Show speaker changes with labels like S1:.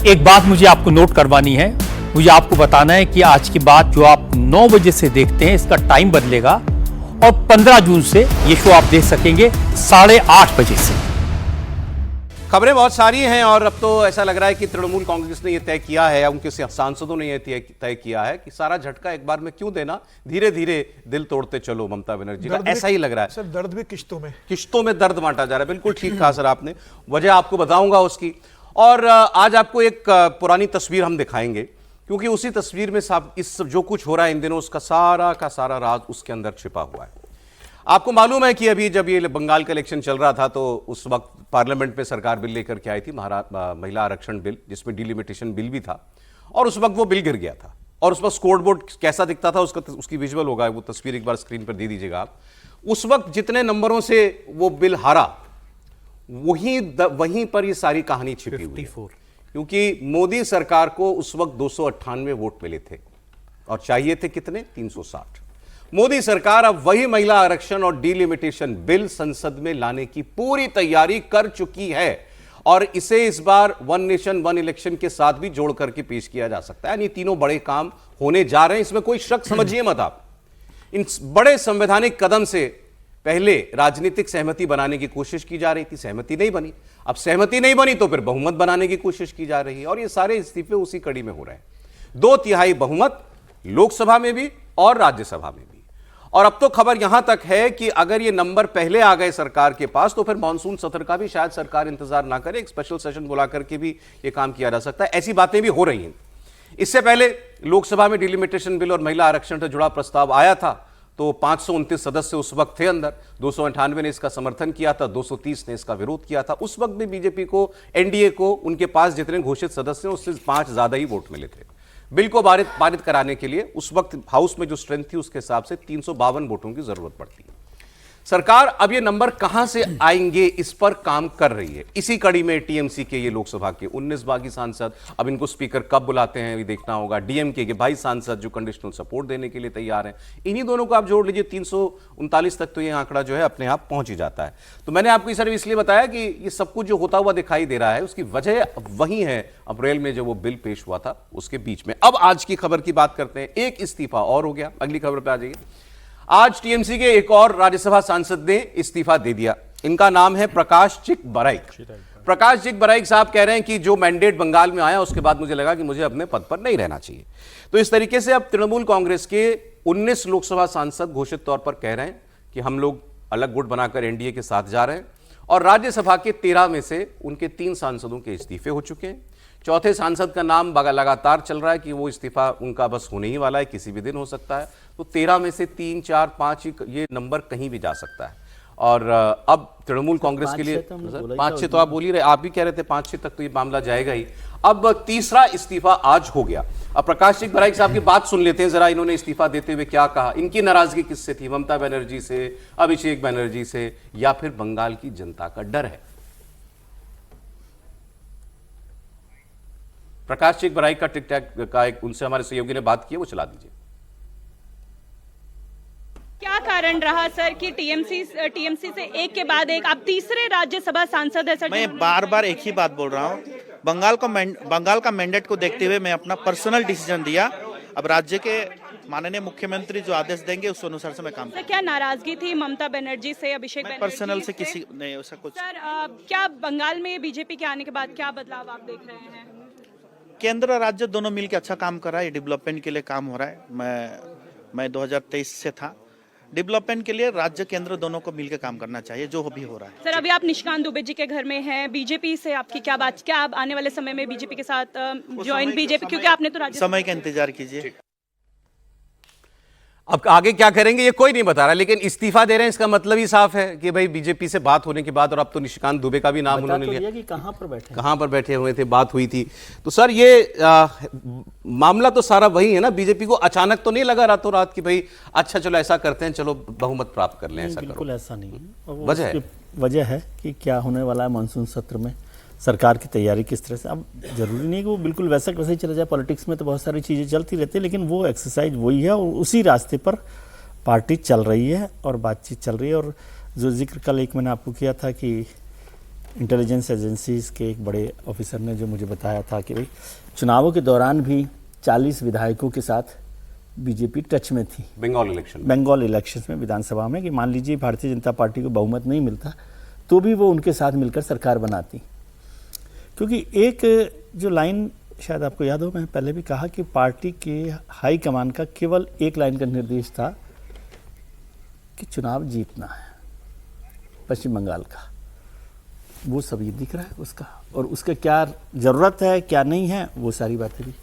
S1: एक बात मुझे आपको नोट करवानी है, मुझे आपको बताना है कि आज की बात जो आप 9 बजे से देखते हैं इसका टाइम बदलेगा और 15 जून से ये शो आप देख सकेंगे 8:30 बजे से।
S2: खबरें बहुत सारी हैं और अब तो ऐसा लग रहा है कि तृणमूल कांग्रेस ने यह तय किया है या उनके सांसदों ने यह तय किया है कि सारा झटका एक बार में क्यों देना, धीरे धीरे दिल तोड़ते चलो ममता बनर्जी का, ऐसा ही लग रहा है।
S3: सर दर्द भी किश्तों
S2: में दर्द बांटा जा रहा है। बिल्कुल ठीक कहा सर आपने, वजह आपको बताऊंगा उसकी। और आज आपको एक पुरानी तस्वीर हम दिखाएंगे क्योंकि उसी तस्वीर में इस जो कुछ हो रहा है इन दिनों उसका सारा का सारा राज उसके अंदर छिपा हुआ है। आपको मालूम है कि अभी जब ये बंगाल का इलेक्शन चल रहा था तो उस वक्त पार्लियामेंट में सरकार बिल लेकर के आई थी, महिला आरक्षण बिल, जिसमें डिलिमिटेशन बिल भी था, और उस वक्त वो बिल गिर गया था। और उस वक्त स्कोर बोर्ड कैसा दिखता था उसकी विजुअल होगा, वो तस्वीर एक बार स्क्रीन पर दे दीजिएगा आप। उस वक्त जितने नंबरों से वो बिल हारा वहीं पर ये सारी कहानी छिपी हुई है, क्योंकि मोदी सरकार को उस वक्त 298 वोट मिले थे और चाहिए थे कितने, 360। मोदी सरकार अब वही महिला आरक्षण और डिलिमिटेशन बिल संसद में लाने की पूरी तैयारी कर चुकी है और इसे इस बार वन नेशन वन इलेक्शन के साथ भी जोड़ करके पेश किया जा सकता है। यानी तीनों बड़े काम होने जा रहे हैं, इसमें कोई शक समझिए मत आप। इन बड़े संवैधानिक कदम से पहले राजनीतिक सहमति बनाने की कोशिश की जा रही थी, सहमति नहीं बनी। अब सहमति नहीं बनी तो फिर बहुमत बनाने की कोशिश की जा रही है और ये सारे इस्तीफे उसी कड़ी में हो रहे हैं। 2/3 बहुमत लोकसभा में भी और राज्यसभा में भी। और अब तो खबर यहां तक है कि अगर ये नंबर पहले आ गए सरकार के पास तो फिर मानसून सत्र का भी शायद सरकार इंतजार ना करे, एक स्पेशल सेशन बुला करके भी ये काम किया जा सकता है। ऐसी बातें भी हो रही हैं। इससे पहले लोकसभा में डिलिमिटेशन बिल और महिला आरक्षण से जुड़ा प्रस्ताव आया था तो 529 सदस्य उस वक्त थे अंदर, 298 ने इसका समर्थन किया था, 230 ने इसका विरोध किया था। उस वक्त भी बीजेपी को, एनडीए को, उनके पास जितने घोषित सदस्य हैं उससे 5 ज्यादा ही वोट मिले थे। बिल को पारित कराने के लिए उस वक्त हाउस में जो स्ट्रेंथ थी उसके हिसाब से 352 वोटों की जरूरत पड़ती है। सरकार अब ये नंबर कहां से आएंगे इस पर काम कर रही है। इसी कड़ी में टीएमसी के ये लोकसभा के 19 बागी सांसद, अब इनको स्पीकर कब बुलाते हैं ये देखना होगा। डीएमके के 22 सांसद जो कंडीशनल सपोर्ट देने के लिए तैयार हैं, इन्हीं दोनों को आप जोड़ लीजिए 339 तक तो ये आंकड़ा जो है अपने आप पहुंच ही जाता है। तो मैंने आपको सर इसलिए बताया कि ये सब कुछ जो होता हुआ दिखाई दे रहा है उसकी वजह वही है अप्रैल में जो वो बिल पेश हुआ था उसके बीच में। अब आज की खबर की बात करते हैं। एक इस्तीफा और हो गया, अगली खबर पर आ जाइए। आज टीएमसी के एक और राज्यसभा सांसद ने इस्तीफा दे दिया। इनका नाम है प्रकाश चिक बराइक। प्रकाश चिक बराइक साहब कह रहे हैं कि जो मैंडेट बंगाल में आया उसके बाद मुझे लगा कि मुझे अपने पद पर नहीं रहना चाहिए। तो इस तरीके से अब तृणमूल कांग्रेस के 19 लोकसभा सांसद घोषित तौर पर कह रहे हैं कि हम लोग अलग गुट बनाकर एनडीए के साथ जा रहे हैं और राज्यसभा के 13 में से उनके 3 सांसदों के इस्तीफे हो चुके हैं। चौथे सांसद का नाम लगातार चल रहा है कि वो इस्तीफा उनका बस होने ही वाला है, किसी भी दिन हो सकता है। तो 13 में से 3, 4, 5 ये नंबर कहीं भी जा सकता है। और अब तृणमूल कांग्रेस के लिए 5-6 तो आप बोल ही रहे, आप भी कह रहे थे 5-6 तक तो ये मामला जाएगा ही। अब तीसरा इस्तीफा आज हो गया। अब प्रकाश सिंह बराइक साहब की बात सुन लेते हैं जरा, इन्होंने इस्तीफा देते हुए क्या कहा। इनकी नाराजगी किससे थी, ममता बनर्जी से, अभिषेक बनर्जी से, या फिर बंगाल की जनता का डर है। प्रकाश सिंह बराइक का टिकटैक का एक उनसे हमारे सहयोगी ने बात की, वो चला दीजिए।
S4: क्या कारण रहा सर कि टीएमसी से एक के बाद एक आप तीसरे राज्यसभा सांसद है सर?
S5: मैं बार बार एक ही बात बोल रहा हूँ, बंगाल का मैंडेट को देखते हुए मैं अपना पर्सनल डिसीजन दिया। अब राज्य के माननीय मुख्यमंत्री जो आदेश देंगे उस अनुसार से मैं काम करूंगा।
S4: क्या नाराजगी थी ममता बनर्जी से, अभिषेक बनर्जी
S5: पर्सनल से किसी नहीं ऐसा कुछ।
S4: सर क्या बंगाल में बीजेपी के आने के बाद क्या बदलाव आप देख रहे हैं?
S5: केंद्र और राज्य दोनों मिलकर अच्छा काम कर रहा है, डेवलपमेंट के लिए काम हो रहा है। मैं 2023 से था, डेवलपमेंट के लिए राज्य केंद्र दोनों को मिलकर काम करना चाहिए, जो भी हो रहा है।
S4: सर अभी आप निशिकांत दुबे जी के घर में हैं, बीजेपी से आपकी क्या बात, क्या आप आने वाले समय में बीजेपी के साथ ज्वाइन बीजेपी, क्योंकि आपने तो राज्य
S5: समय का इंतजार कीजिए।
S2: अब आगे क्या करेंगे ये कोई नहीं बता रहा, लेकिन इस्तीफा दे रहे हैं इसका मतलब ही साफ है कि भाई बीजेपी से बात होने के बाद, और अब तो निशिकांत दुबे का भी नाम उन्होंने लिया कि कहां पर बैठे हुए थे, बात हुई थी। तो सर ये मामला तो सारा वही है ना, बीजेपी को अचानक तो नहीं लगा रातों रात कि भाई अच्छा चलो ऐसा करते हैं, चलो बहुमत प्राप्त कर लें, ऐसा
S6: बिल्कुल ऐसा नहीं
S2: है।
S6: वजह है कि क्या होने वाला है मानसून सत्र में, सरकार की तैयारी किस तरह से। अब जरूरी नहीं कि वो बिल्कुल वैसा वैसे ही चला जाए, पॉलिटिक्स में तो बहुत सारी चीज़ें चलती रहती है, लेकिन वो एक्सरसाइज वही है और उसी रास्ते पर पार्टी चल रही है और बातचीत चल रही है। और जो जिक्र कल एक मैंने आपको किया था कि इंटेलिजेंस एजेंसीज के एक बड़े ऑफिसर ने जो मुझे बताया था कि भाई चुनावों के दौरान भी 40 विधायकों के साथ बीजेपी टच में थी बंगाल इलेक्शन में, विधानसभा में, कि मान लीजिए भारतीय जनता पार्टी को बहुमत नहीं मिलता तो भी वो उनके साथ मिलकर सरकार बनाती। क्योंकि एक जो लाइन शायद आपको याद हो, मैं पहले भी कहा कि पार्टी के हाई कमान का केवल एक लाइन का निर्देश था कि चुनाव जीतना है पश्चिम बंगाल का। वो सब ये दिख रहा है उसका, और उसका क्या ज़रूरत है क्या नहीं है वो सारी बातें भी